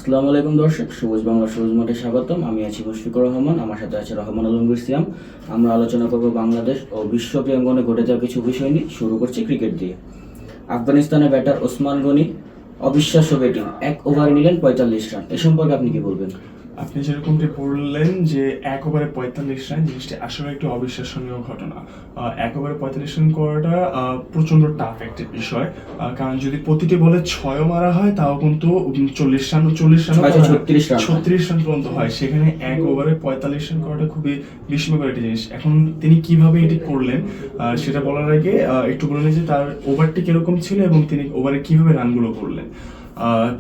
আসসালামু আলাইকুম দর্শক, সবুজ বাংলা সবুজ মাঠে স্বাগতম। আমি আছি মুশফিকুর রহমান, আমার সাথে আছে রহমান আলমগীর সিয়াম। আমরা আলোচনা করব বাংলাদেশ ও বিশ্ব প্রাঙ্গনে ঘটে যাওয়া কিছু বিষয় নিয়ে। শুরু করছি ক্রিকেট দিয়ে। আফগানিস্তানের ব্যাটার ওসমান গনি অবিশ্বাস্য ব্যাটিং, 1 ওভারে নিলেন 45 রান। এ সম্পর্কে আপনি কি বলবেন? আপনি যেরকমটি বললেন যে 1 ওভারে 45 রান, জিনিসটি আসলে একটি অবিশ্বাসনীয় ঘটনা। 1 ওভারে 45 রান করাটা প্রচন্ড টাফ একটি বিষয়, কারণ যদি প্রতিটি বলে 6ও মারা হয় তাও কিন্তু 40 রান 36 রান পর্যন্ত হয়। সেখানে 1 ওভারে 45 রান করাটা খুবই বিস্ময়কর একটি জিনিস। এখন তিনি কিভাবে এটি করলেন সেটা বলার আগে একটু বলে নিই যে তার ওভারটি কিরকম ছিল এবং তিনি ওভারে কিভাবে রানগুলো করলেন।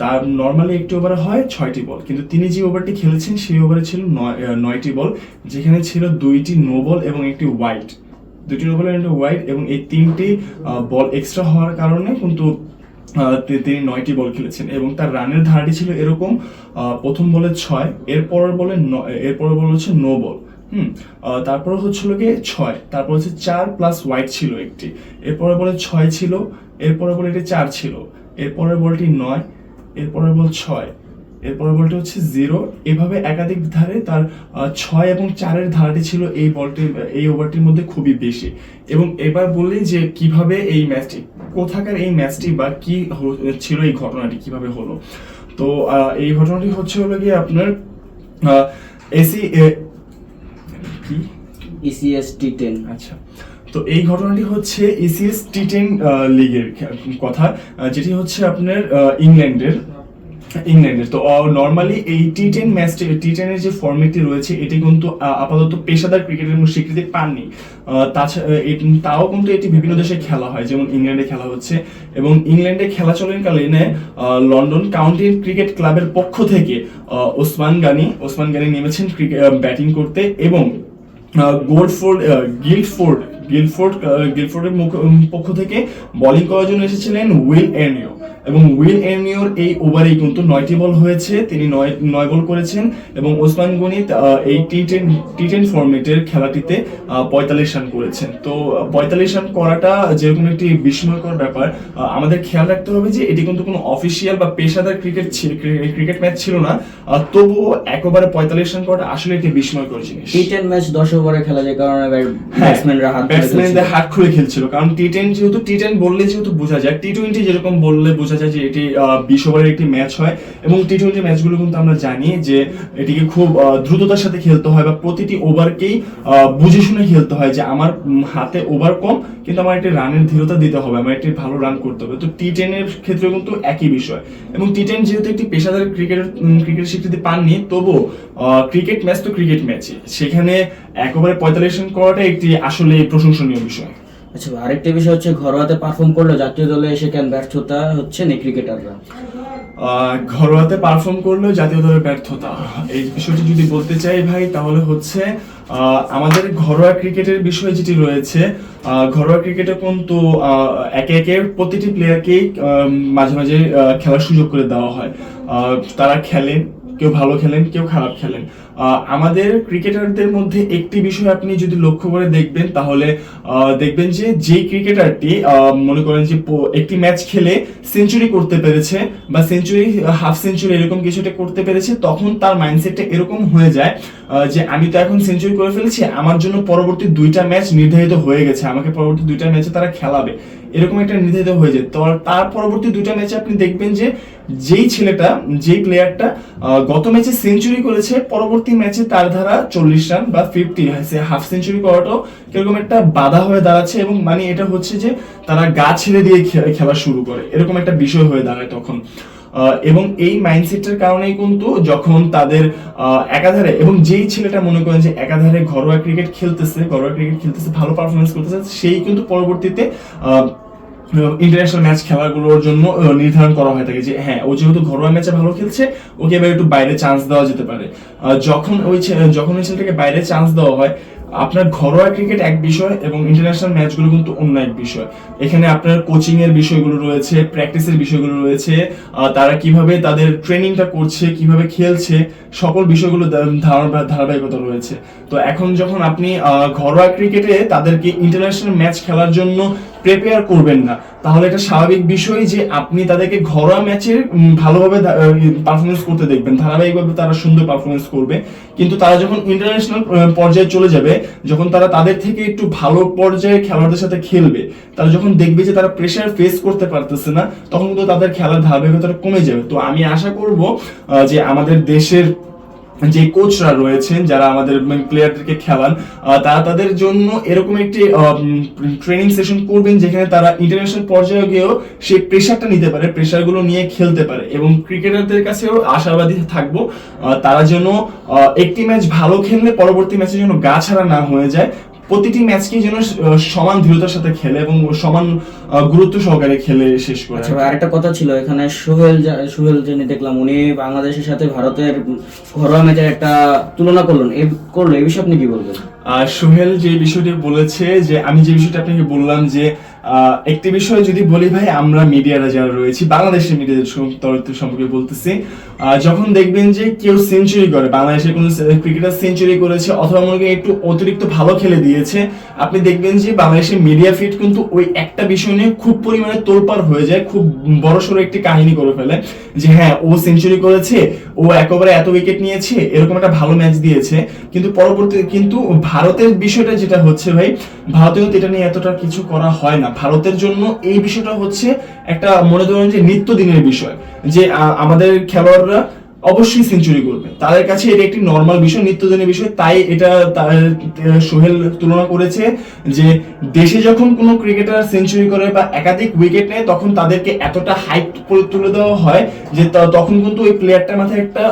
তার নর্মালি একটি ওভারে হয় 6টি বল, কিন্তু তিনি যে ওভারটি খেলেছেন সেই ওভারে ছিল 9টি বল, যেখানে ছিল 2টি নো বল এবং একটি ওয়াইড। 2টি নো বল এবং একটি ওয়াইড, এবং এই 3টি বল এক্সট্রা হওয়ার কারণে কিন্তু তিনি 9টি বল খেলেছেন। এবং তার রানের ধারাটি ছিল এরকম: প্রথম বলে 6, এরপরের বল হচ্ছে নো বল, তারপরে হচ্ছিল গিয়ে 6, তারপর হচ্ছে 4 প্লাস ওয়াইড ছিল একটি, এরপরে বলে 6 ছিল, এরপরে বলে এটি 4 ছিল, এরপরের বলটি 9, এরপরের বল 6, এরপরের বলটি হচ্ছে 0। এভাবে একাধিক ধারে তার 6 এবং 4-এর ধারাটি ছিল এই ওভারটির মধ্যে খুবই বেশি। এবং এবার বলি যে কিভাবে এই ম্যাচটি, কোথাকার এই ম্যাচটি বা কি ছিল এই ঘটনাটি কিভাবে হলো। তো এই ঘটনাটি হলো গিয়ে আপনার ECS T10। আচ্ছা, তো এই ঘটনাটি হচ্ছে ECS T10 লিগের কথা, যেটি হচ্ছে আপনার ইংল্যান্ডের। তো নর্মালি এই T10 এর যে ফরম্যাটটি রয়েছে এটি কিন্তু আপাতত পেশাদার ক্রিকেটের স্বীকৃতি পাননি। তাও কিন্তু এটি বিভিন্ন দেশে খেলা হয়, যেমন ইংল্যান্ডে খেলা হচ্ছে। এবং ইংল্যান্ডে খেলা চলাকালীনে লন্ডন কাউন্টি ক্রিকেট ক্লাবের পক্ষ থেকে ওসমান গানি নেমেছেন ব্যাটিং করতে, এবং গিলফোর্ডের পক্ষ থেকে বোলিং করার জন্য এসেছিলেন উইল এর্নিও। এবং উইল এর্নিওর এই ওভারেই কিন্তু 9টি বল হয়েছে, তিনি 9 বল করেছেন। এবং ওসমান গনি এই টি10 ফরম্যাটের খেলাটিতে 45 রান করেছেন। তো 45 রান করাটা যেরকম একটি বিস্ময়কর ব্যাপার, আমাদের খেয়াল রাখতে হবে যে এটি কিন্তু কোনো অফিসিয়াল বা পেশাদার ক্রিকেট ম্যাচ ছিল না, তবুও 1 ওভারে 45 রান করাটা আসলে একটি বিস্ময়কর জিনিস। টি10 ম্যাচ 10 ওভারে খেলা যায়, কারণে ব্যাটসম্যানরা হাত খুলে খেলছিল। কারণ টি10 বললে যেহেতু বোঝা যায়, টি20 যেরকম বললে বোঝা যায় যে এটি 20 ওভারের একটি ম্যাচ হয়। এবং টি20 ম্যাচগুলো কিন্তু আমরা জানি যে এটিকে খুব দ্রুততার সাথে খেলতে হয়, বা প্রতিটি ওভারকেই বুঝে শুনে খেলতে হয়, যে আমার হাতে ওভার কম কিন্তু আমার একটি রানের ধীরতা দিতে হবে, আমার একটি ভালো রান করতে হবে। তো টি10 এর ক্ষেত্রে কিন্তু একই বিষয়। এবং টি10 যেহেতু একটি পেশাদার ক্রিকেটের স্বীকৃতি পাননি, তবু ক্রিকেট ম্যাচ তো ক্রিকেট ম্যাচই, সেখানে 1 ওভারে 45 রান করাটা একটি আসলে প্রশংসনীয় বিষয়। আচ্ছা, আরেকটা বিষয় হচ্ছে ঘরোয়াতে পারফর্ম করলে জাতীয় দলে এসে কেন ব্যর্থতা হচ্ছে না ক্রিকেটাররা? ঘরোয়াতে পারফর্ম করলেও জাতীয় দলের ব্যর্থতা, এই বিষয়টি যদি বলতে চাই ভাই, তাহলে হচ্ছে আমাদের ঘরোয়া ক্রিকেটের বিষয় যেটি রয়েছে, ঘরোয়া ক্রিকেটে কিন্তু একে একে প্রতিটি প্লেয়ারকেই মাঝে মাঝে খেলার সুযোগ করে দেওয়া হয়। তারা খেলেন, কেউ ভালো খেলেন, কেউ খারাপ খেলেন। আমাদের ক্রিকেটারদের মধ্যে একটি বিষয় আপনি যদি লক্ষ্য করে দেখবেন, তাহলে দেখবেন যে যেই ক্রিকেটারটি মনে করেন যে একটি ম্যাচ খেলে সেঞ্চুরি করতে পেরেছে, বা সেঞ্চুরি, হাফ সেঞ্চুরি এরকম কিছুটা করতে পেরেছে, তখন তার মাইন্ডসেটটা এরকম হয়ে যায় যে আমি তো এখন সেঞ্চুরি করে ফেলেছি, আমার জন্য পরবর্তী 2টা ম্যাচ নির্ধারিত হয়ে গেছে, আমাকে পরবর্তী 2টা ম্যাচে তারা খেলাবে, এরকম একটা নির্ধারিত হয়ে যায়। তো তার পরবর্তী 2টা ম্যাচে আপনি দেখবেন যে যেই প্লেয়ারটা গত ম্যাচে সেঞ্চুরি করেছে, পরবর্তী ম্যাচে তার ধারা 40 রান বা 50, হাফ সেঞ্চুরি করাটাও কিরকম একটা বাধা হয়ে দাঁড়াচ্ছে। এবং মানে এটা হচ্ছে যে তারা গা ছেড়ে দিয়ে খেলা শুরু করে, এরকম একটা বিষয় হয়ে দাঁড়ায় তখন। এবং এই মাইন্ডসেটের কারণেই কিন্তু যখন তাদের একাধারে, এবং যেই ছেলেটা মনে করেন যে একাধারে ঘরোয়া ক্রিকেট খেলতেছে, ভালো পারফরমেন্স করতেছে, সেই কিন্তু পরবর্তীতে ইন্টারন্যাশনাল ম্যাচ খেলাগুলোর জন্য নির্ধারণ করা হয়ে থাকে যে হ্যাঁ, ও যেহেতু ঘরোয়া ম্যাচে ভালো খেলছে, ওকে এবার একটু বাইরে চান্স দেওয়া যেতে পারে। যখন ওই ছেলেটাকে বাইরে চান্স দেওয়া হয়, আপনার ঘরোয়া ক্রিকেট এক বিষয় এবং ইন্টারন্যাশনাল ম্যাচগুলো কিন্তু অন্য এক বিষয়। এখানে আপনার কোচিং এর বিষয়গুলো রয়েছে, প্র্যাকটিসের বিষয়গুলো রয়েছে, তারা কিভাবে তাদের ট্রেনিংটা করছে, কিভাবে খেলছে, সকল বিষয়গুলো ধারাবাহিকতা রয়েছে। তো এখন যখন আপনি ঘরোয়া ক্রিকেটে তাদেরকে ইন্টারন্যাশনাল ম্যাচ খেলার জন্য প্রিপেয়ার করবেন না, তাহলে এটা স্বাভাবিক বিষয় যে আপনি তাদেরকে ঘরোয়া ম্যাচে ভালোভাবে পারফরমেন্স করতে দেখবেন, ধারাবাহিকভাবে তারা সুন্দর পারফরমেন্স করবে। কিন্তু তারা যখন ইন্টারন্যাশনাল পর্যায়ে চলে যাবে, যখন তারা তাদের থেকে একটু ভালো পর্যায়ে খেলোয়াড়দের সাথে খেলবে, তারা যখন দেখবে যে তারা প্রেসার ফেস করতে পারতেছে না, তখন কিন্তু তাদের খেলার ধারাবাহিকতা কমে যাবে। তো আমি আশা করব যে আমাদের দেশের যে কোচরা রয়েছেন, যারা আমাদের প্লেয়ারদেরকে খেলান, তারা তাদের জন্য এরকম একটি ট্রেনিং সেশন করবেন যেখানে তারা ইন্টারন্যাশনাল পর্যায়ে গিয়েও সেই প্রেশারটা নিতে পারে, প্রেশারগুলো নিয়ে খেলতে পারে। এবং ক্রিকেটারদের কাছেও আশাবাদী থাকবো তারা যেন একটি ম্যাচ ভালো খেললে পরবর্তী ম্যাচে যেন গা ছাড়া না হয়ে যায়, প্রতিটি ম্যাচকে যেন সমান দৃঢ়তার সাথে খেলে এবং সমান গুরুত্ব সহকারে খেলে শেষ করে। আচ্ছা ভাই, আরেকটা কথা ছিল এখানে, সোহেল যিনি দেখলাম উনি বাংলাদেশের সাথে ভারতের ঘরোয়া ম্যাচের একটা তুলনা করলো, এই বিষয়ে আপনি কি বলবেন? সোহেল যে বিষয়টি বলেছে, যে আমি যে বিষয়টা আপনাকে বললাম যে একটি বিষয় যদি বলি ভাই, আমরা মিডিয়ারা যারা রয়েছি, বাংলাদেশের মিডিয়াদের সম্পর্কে বলতেছি, যখন দেখবেন যে কেউ সেঞ্চুরি করে, বাংলাদেশের কোনো ক্রিকেটার সেঞ্চুরি করেছে অথবা মনে করেন একটু অতিরিক্ত ভালো খেলে দিয়েছে, আপনি দেখবেন যে বাংলাদেশের মিডিয়া ফিড কিন্তু ওই একটা বিষয় নিয়ে খুব পরিমাণে তোলপাড় হয়ে যায়, খুব বড়সড় একটি কাহিনী করে ফেলে যে হ্যাঁ ও সেঞ্চুরি করেছে, ও একেবারে এত উইকেট নিয়েছে, এরকম একটা ভালো ম্যাচ দিয়েছে। কিন্তু ভারতের বিষয়টা যেটা হচ্ছে ভাই, ভারতে কিন্তু এটা নিয়ে এতটা কিছু করা হয় না। ভারতের জন্য এই বিষয়টা হচ্ছে একটা মনে করেন যে নিত্যদিনের বিষয়, যে আমাদের খেলোয়াড়রা অবশ্যই সেঞ্চুরি করবে, তাদের কাছে এটা একটি নর্মাল বিষয়, নিত্যদিনের বিষয়। তাই এটা সোহেল তুলনা করেছে যে দেশে যখন কোনো ক্রিকেটার সেঞ্চুরি করে বা একাধিক উইকেট নেয়, তখন তাদেরকে এতটা হাইপ তুলে দেওয়া হয় যে তখন কিন্তু ওই প্লেয়ারটার মাথায় একটা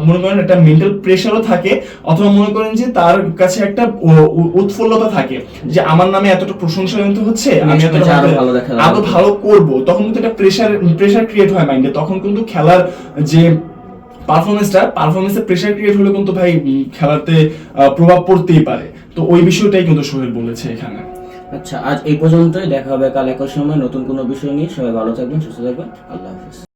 মনে করেন একটা মেন্টাল প্রেশারও থাকে, অথবা মনে করেন যে তার কাছে একটা উৎফুল্লতা থাকে যে আমার নামে এতটা প্রশংসা হচ্ছে, আমি আরো ভালো করব, তখন কিন্তু একটা প্রেশার ক্রিয়েট হয় মাইন্ডে। তখন কিন্তু খেলার যে পারফরমেন্সের প্রেশার ক্রিয়েট হলে কিন্তু ভাই খেলাতে প্রভাব পড়তেই পারে। তো ওই বিষয়টাই কিন্তু সোহেল বলেছে এখানে। আচ্ছা, আজ এই পর্যন্তই, দেখা হবে কাল একই সময় নতুন কোনো বিষয় নিয়ে। সবাই ভালো থাকবেন, সুস্থ থাকবেন, আল্লাহ হাফেজ।